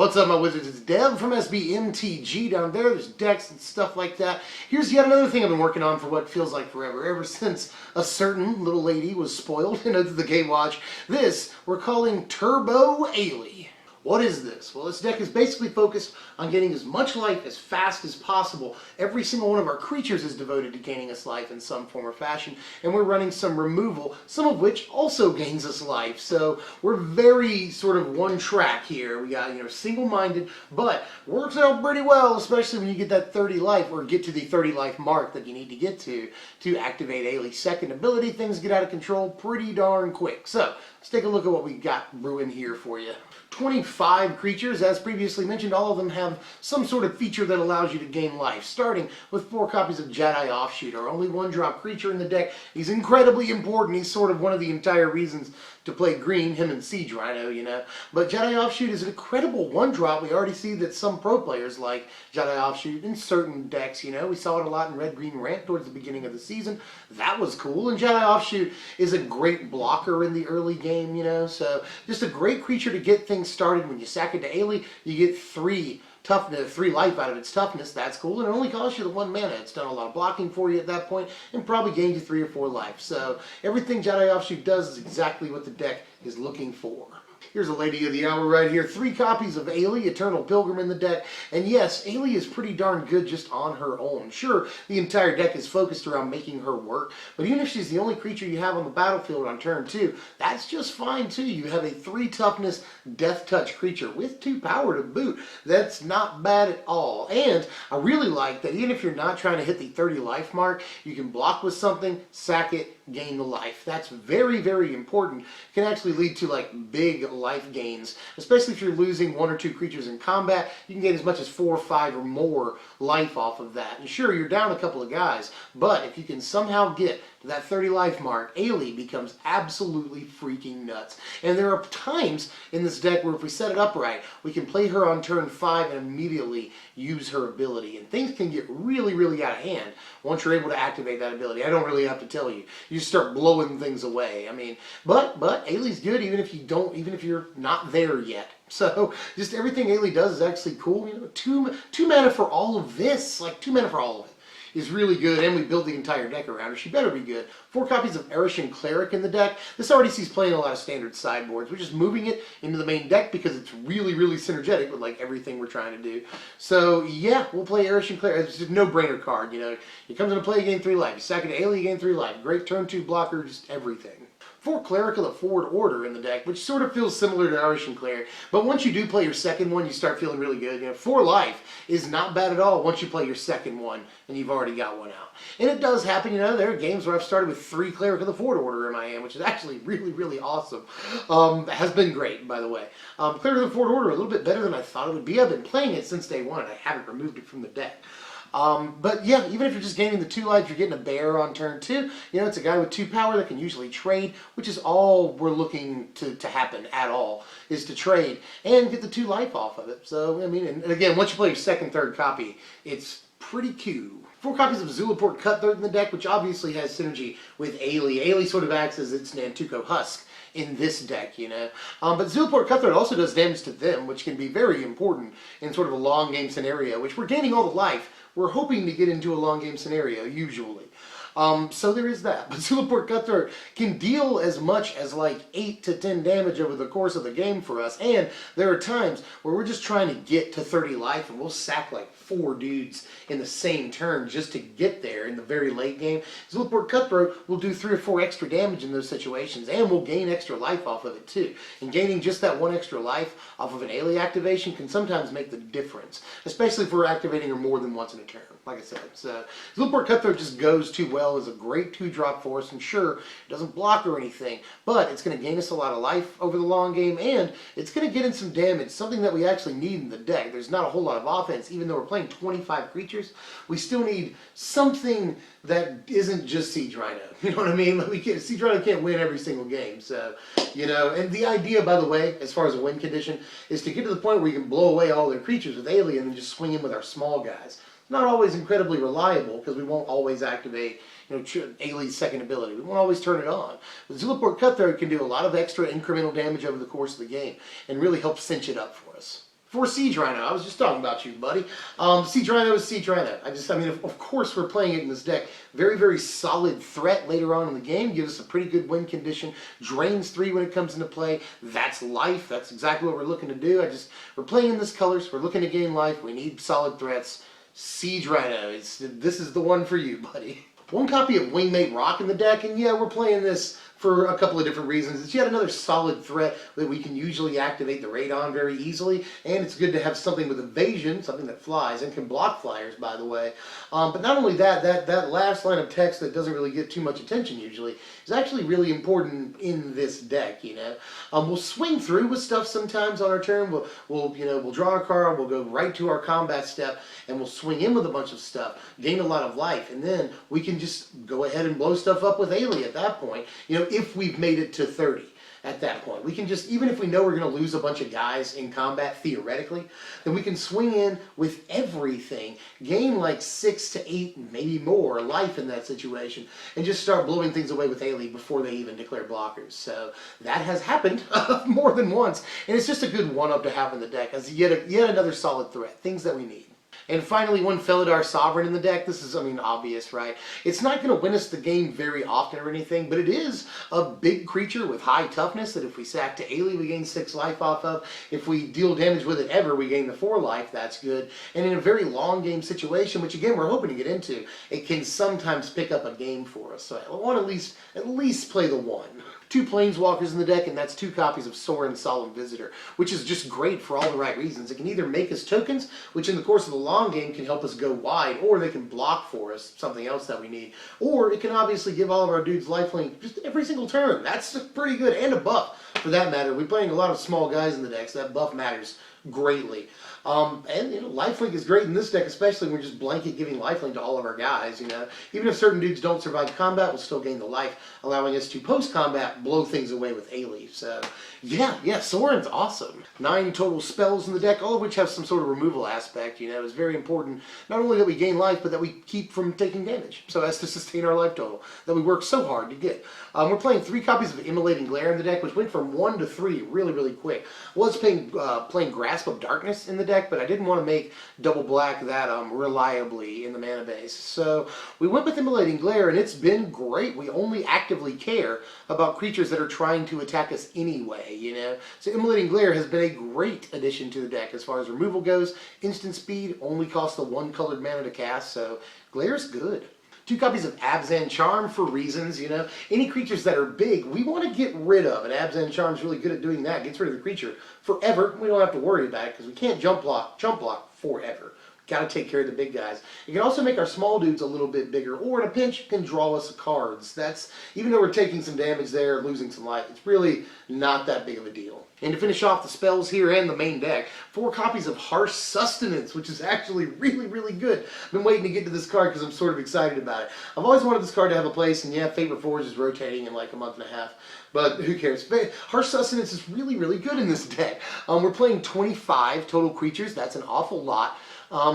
What's up, my wizards? It's Dev from SBMTG down there. There's decks and stuff like that. Here's yet another thing I've been working on for what feels like forever. Ever since a certain little lady was spoiled into the Gatewatch. This we're calling Turbo Ayli. What is this? Well, this deck is basically focused on getting as much life as fast as possible. Every single one of our creatures is devoted to gaining us life in some form or fashion, and we're running some removal, some of which also gains us life. So we're very sort of one track here. We got, single-minded, but works out pretty well, especially when you get that 30 life, or get to the 30 life mark that you need to get to activate Ayli's second ability. Things get out of control pretty darn quick. So let's take a look at what we got brewing here for you. 25 creatures, as previously mentioned. All of them have some sort of feature that allows you to gain life, starting with 4 copies of Jaddi Offshoot, our only 1-drop creature in the deck. He's incredibly important. He's sort of one of the entire reasons to play green, him and Siege Rhino, But Jaddi Offshoot is an incredible 1-drop. We already see that some pro players like Jaddi Offshoot in certain decks, We saw it a lot in Red-Green Ramp towards the beginning of the season. That was cool. And Jaddi Offshoot is a great blocker in the early game, So just a great creature to get things started. When you sack it to Ayli, you get 3 life out of its toughness. That's cool, and it only costs you the 1 mana. It's done a lot of blocking for you at that point, and probably gained you 3 or 4 life. So everything Jaddi Offshoot does is exactly what the deck is looking for. Here's a Lady of the Hour right here. 3 copies of Ayli, Eternal Pilgrim in the deck. And yes, Ayli is pretty darn good just on her own. Sure, the entire deck is focused around making her work, but even if she's the only creature you have on the battlefield on turn 2, that's just fine too. You have a 3 toughness Death Touch creature with 2 power to boot. That's not bad at all. And I really like that even if you're not trying to hit the 30 life mark, you can block with something, sack it, gain the life. That's very, very important. It can actually lead to big life gains, especially if you're losing 1 or 2 creatures in combat. You can gain as much as 4 or 5 or more life off of that. And sure, you're down a couple of guys, but if you can somehow get to that 30 life mark, Ayli becomes absolutely freaking nuts. And there are times in this deck where if we set it up right, we can play her on turn 5 and immediately use her ability. And things can get really, really out of hand once you're able to activate that ability. I don't really have to tell you. You just start blowing things away. But Ayli's good even if you're not there yet. So just everything Ayli does is actually cool. 2 mana for all of this, 2 mana for all of it, is really good, and we build the entire deck around her. She better be good. 4 copies of Arashin Cleric in the deck. This already sees playing a lot of standard sideboards. We're just moving it into the main deck because it's really, really synergetic with everything we're trying to do. So yeah, we'll play Arashin Cleric. It's just a no-brainer card. It comes into play, you gain 3 life. You sack it to Ayli, you gain 3 life. Great turn 2 blocker, just everything. 4 Cleric of the Forward Order in the deck, which sort of feels similar to Arashin Cleric. But once you do play your second one, you start feeling really good. 4 life is not bad at all once you play your second one and you've already got 1 out. And it does happen, there are games where I've started with 3 Cleric of the Forward Order in my hand, which is actually really, really awesome. Has been great, by the way. Cleric of the Forward Order, a little bit better than I thought it would be. I've been playing it since day 1 and I haven't removed it from the deck. But yeah, even if you're just gaining the 2 life, you're getting a bear on turn 2. It's a guy with 2 power that can usually trade, which is all we're looking to happen at all, is to trade and get the 2 life off of it. So, and again, once you play your second, third copy, it's pretty cool. 4 copies of Zulaport Cutthroat in the deck, which obviously has synergy with Ayli. Ayli sort of acts as its Nantuko Husk in this deck, But Zulaport Cutthroat also does damage to them, which can be very important in sort of a long game scenario, which we're gaining all the life. We're hoping to get into a long game scenario, usually. So there is that. But Zulaport Cutthroat can deal as much as 8 to 10 damage over the course of the game for us. And there are times where we're just trying to get to 30 life and we'll sack 4 dudes in the same turn just to get there in the very late game. Zulaport Cutthroat will do 3 or 4 extra damage in those situations, and we'll gain extra life off of it too. And gaining just that 1 extra life off of an Ayli activation can sometimes make the difference, especially if we're activating her more than once in a turn, like I said. So Zulaport Cutthroat just goes too well as a great 2-drop for us, and sure, it doesn't block or anything, but it's going to gain us a lot of life over the long game, and it's going to get in some damage, something that we actually need in the deck. There's not a whole lot of offense, even though we're playing 25 creatures. We still need something that isn't just Siege Rhino. You know what I mean? Siege Rhino can't win every single game. So, and the idea, by the way, as far as a win condition, is to get to the point where we can blow away all their creatures with Ayli and then just swing in with our small guys. It's not always incredibly reliable because we won't always activate Ayli's second ability. We won't always turn it on. But Zulaport Cutthroat can do a lot of extra incremental damage over the course of the game and really help cinch it up for us. For Siege Rhino, I was just talking about you, buddy. Siege Rhino is Siege Rhino. I mean, of course we're playing it in this deck. Very, very solid threat later on in the game. Gives us a pretty good win condition. Drains 3 when it comes into play. That's life. That's exactly what we're looking to do. We're playing in this colors. We're looking to gain life. We need solid threats. Siege Rhino, this is the one for you, buddy. One copy of Wingmate Roc in the deck, and yeah, we're playing this for a couple of different reasons. It's yet another solid threat that we can usually activate the raid on very easily, and it's good to have something with evasion, something that flies, and can block flyers, by the way. But not only that last line of text that doesn't really get too much attention usually is actually really important in this deck, you know. We'll swing through with stuff sometimes on our turn. We'll draw a card, we'll go right to our combat step, and we'll swing in with a bunch of stuff, gain a lot of life, and then we can just go ahead and blow stuff up with Ayli at that point. You know, if we've made it to 30 at that point. We can just, even if we know we're going to lose a bunch of guys in combat, theoretically, then we can swing in with everything, gain like 6 to 8, maybe more life in that situation, and just start blowing things away with Ayli before they even declare blockers. So that has happened more than once, and it's just a good one-up to have in the deck as yet another solid threat, things that we need. And finally, one Felidar Sovereign in the deck. This is, I mean, obvious, right? It's not going to win us the game very often or anything, but it is a big creature with high toughness that if we sack to Ayli, we gain 6 life off of. If we deal damage with it ever, we gain the 4 life. That's good. And in a very long game situation, which again, we're hoping to get into, it can sometimes pick up a game for us. So I want to at least play the 1. 2 Planeswalkers in the deck, and that's 2 copies of Sorin, Solemn Visitor, which is just great for all the right reasons. It can either make us tokens, which in the course of the long game can help us go wide, or they can block for us, something else that we need. Or it can obviously give all of our dudes lifelink just every single turn. That's pretty good, and a buff for that matter. We're playing a lot of small guys in the deck, so that buff matters greatly. And you know, lifelink is great in this deck, especially when we're just blanket giving lifelink to all of our guys. You know, even if certain dudes don't survive combat, we'll still gain the life, allowing us to post-combat blow things away with Ayli. So yeah, Sorin's awesome. 9 total spells in the deck, all of which have some sort of removal aspect. You know, it's very important not only that we gain life, but that we keep from taking damage, so as to sustain our life total that we work so hard to get. We're playing 3 copies of Immolating Glare in the deck, which went from 1 to 3 really quick. Was playing Grasp of Darkness in the deck, but I didn't want to make double black that reliably in the mana base. So we went with Immolating Glare, and it's been great. We only actively care about creatures that are trying to attack us anyway, you know. So Immolating Glare has been a great addition to the deck as far as removal goes. Instant speed, only costs the 1 colored mana to cast, so Glare's good. 2 copies of Abzan Charm for reasons, you know. Any creatures that are big, we want to get rid of, and Abzan Charm's really good at doing that. Gets rid of the creature forever. We don't have to worry about it because we can't jump block forever. Got to take care of the big guys. It can also make our small dudes a little bit bigger, or in a pinch, can draw us cards. That's, even though we're taking some damage there, losing some life, it's really not that big of a deal. And to finish off the spells here and the main deck, 4 copies of Harsh Sustenance, which is actually really good. I've been waiting to get to this card because I'm sort of excited about it. I've always wanted this card to have a place, and yeah, Fate Reforged is rotating in like a month and a half. But who cares? Harsh Sustenance is really good in this deck. We're playing 25 total creatures. That's an awful lot.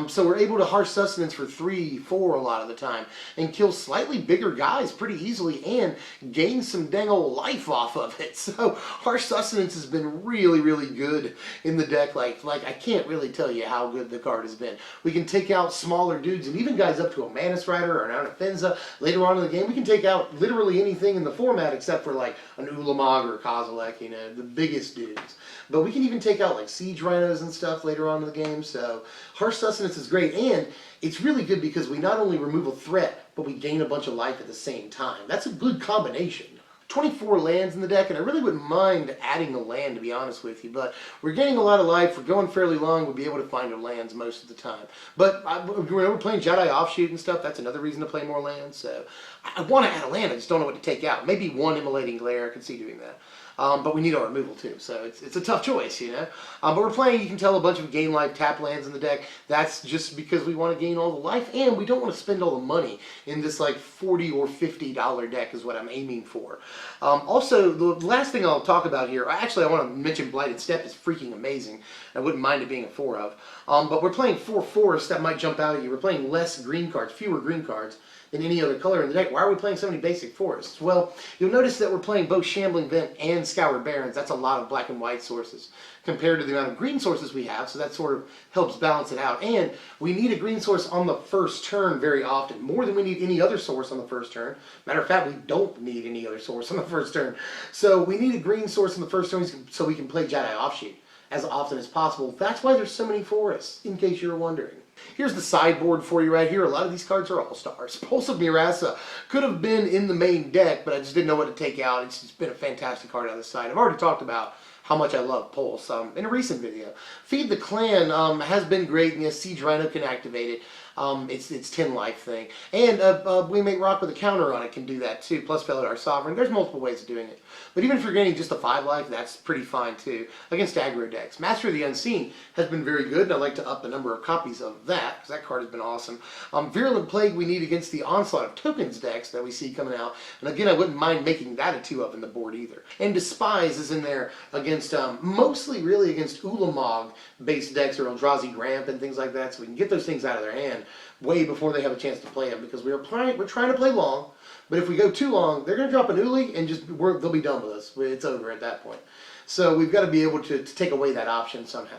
So we're able to Harsh Sustenance for 3, 4 a lot of the time, and kill slightly bigger guys pretty easily, and gain some dang old life off of it. So Harsh Sustenance has been really good in the deck. Like I can't really tell you how good the card has been. We can take out smaller dudes, and even guys up to a Manus Rider or an Anafenza later on in the game. We can take out literally anything in the format except for like an Ulamog or a Kozilek, you know, the biggest dudes. But we can even take out like Siege Rhinos and stuff later on in the game. So Harsh Sustenance is great, and it's really good because we not only remove a threat, but we gain a bunch of life at the same time. That's a good combination. 24 lands in the deck, and I really wouldn't mind adding a land, to be honest with you, but we're gaining a lot of life. We're going fairly long. We'll be able to find our lands most of the time. But we're playing Jaddi Offshoot and stuff. That's another reason to play more lands. So I want to add a land. I just don't know what to take out. Maybe 1 Immolating Glare. I could see doing that. But we need our removal too, so it's a tough choice, you know. But we're playing, you can tell, a bunch of gain life tap lands in the deck. That's just because we want to gain all the life, and we don't want to spend all the money in this like $40 or $50 deck is what I'm aiming for. Also, the last thing I'll talk about here, actually I want to mention Blighted Steppe is freaking amazing. I wouldn't mind it being a 4 of. But we're playing 4 forests that might jump out at you. We're playing less green cards, fewer green cards. in any other color in the deck. Why are we playing so many basic forests? Well, you'll notice that we're playing both Shambling Vent and Scoured Barrens. That's a lot of black and white sources compared to the amount of green sources we have, so that sort of helps balance it out. And we need a green source on the first turn very often, more than we need any other source on the first turn. Matter of fact, we don't need any other source on the first turn. So we need a green source on the first turn so we can play Jaddi Offshoot as often as possible. That's why there's so many forests, in case you're wondering. Here's the sideboard for you right here. A lot of these cards are all-stars. Pulse of Murasa could have been in the main deck, but I just didn't know what to take out. It's just been a fantastic card on the side. I've already talked about how much I love Pulse in a recent video. Feed the Clan has been great, and yes, Siege Rhino can activate it. It's 10 life thing. And Wingmate Roc with a counter on it can do that too, plus Felidar Sovereign. There's multiple ways of doing it. But even if you're getting just a 5 life, that's pretty fine too, against aggro decks. Master of the Unseen has been very good, and I'd like to up the number of copies of that, because that card has been awesome. Virulent Plague we need against the onslaught of tokens decks that we see coming out. And again, I wouldn't mind making that a 2-of in the board either. And Despise is in there against, mostly really against Ulamog-based decks or Eldrazi Gramp and things like that, so we can get those things out of their hand way before they have a chance to play them, because we're trying to play long, but if we go too long, they're going to drop an Uli and they'll be done with us. It's over at that point. So we've got to be able to take away that option somehow.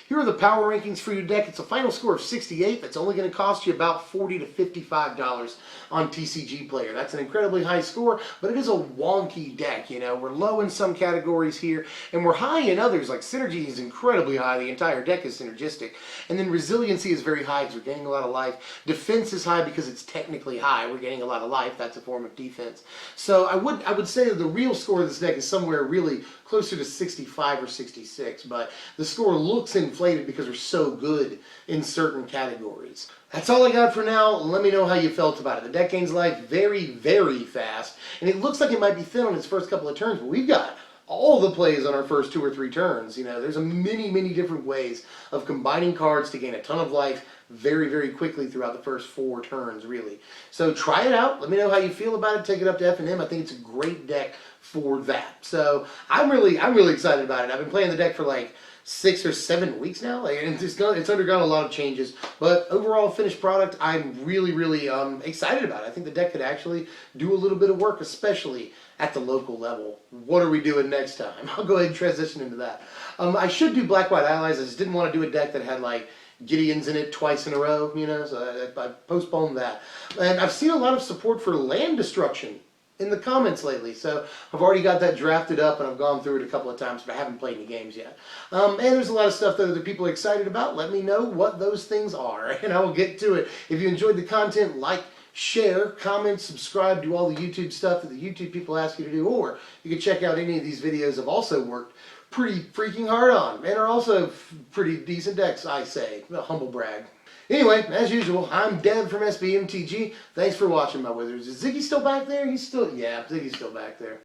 Here are the power rankings for your deck. It's a final score of 68. That's only going to cost you about $40 to $55 on TCG Player. That's an incredibly high score, but it is a wonky deck. You know, we're low in some categories here, and we're high in others. Like Synergy is incredibly high. The entire deck is synergistic. And then Resiliency is very high because we're getting a lot of life. Defense is high because it's technically high. We're getting a lot of life. That's a form of defense. So I would say that the real score of this deck is somewhere really closer to 65 or 66, but the score looks inflated because we're so good in certain categories. That's all I got for now. Let me know how you felt about it. The deck gains life very, very fast, and it looks like it might be thin on its first couple of turns, but we've got all the plays on our first 2 or 3 turns. You know, there's many different ways of combining cards to gain a ton of life very, very quickly throughout the first 4 turns, really. So try it out. Let me know how you feel about it. Take it up to F&M. I think it's a great deck for that. So I'm really excited about it. I've been playing the deck for like 6 or 7 weeks now. Like, it's undergone a lot of changes, but overall finished product, I'm really excited about it. I think the deck could actually do a little bit of work, especially at the local level. What are we doing next time? I'll go ahead and transition into that. I should do Black-White Allies. I just didn't want to do a deck that had like Gideon's in it twice in a row, you know, so I postponed that. And I've seen a lot of support for land destruction in the comments lately, so I've already got that drafted up and I've gone through it a couple of times, but I haven't played any games yet. And there's a lot of stuff that other people are excited about. Let me know what those things are, and I will get to it. If you enjoyed the content, like, share, comment, subscribe, do all the YouTube stuff that the YouTube people ask you to do, or you can check out any of these videos I've also worked pretty freaking hard on, and are also pretty decent decks, I say. A humble brag. Anyway, as usual, I'm Dev from SBMTG. Thanks for watching, my wizards. Is Ziggy still back there? Yeah, Ziggy's still back there.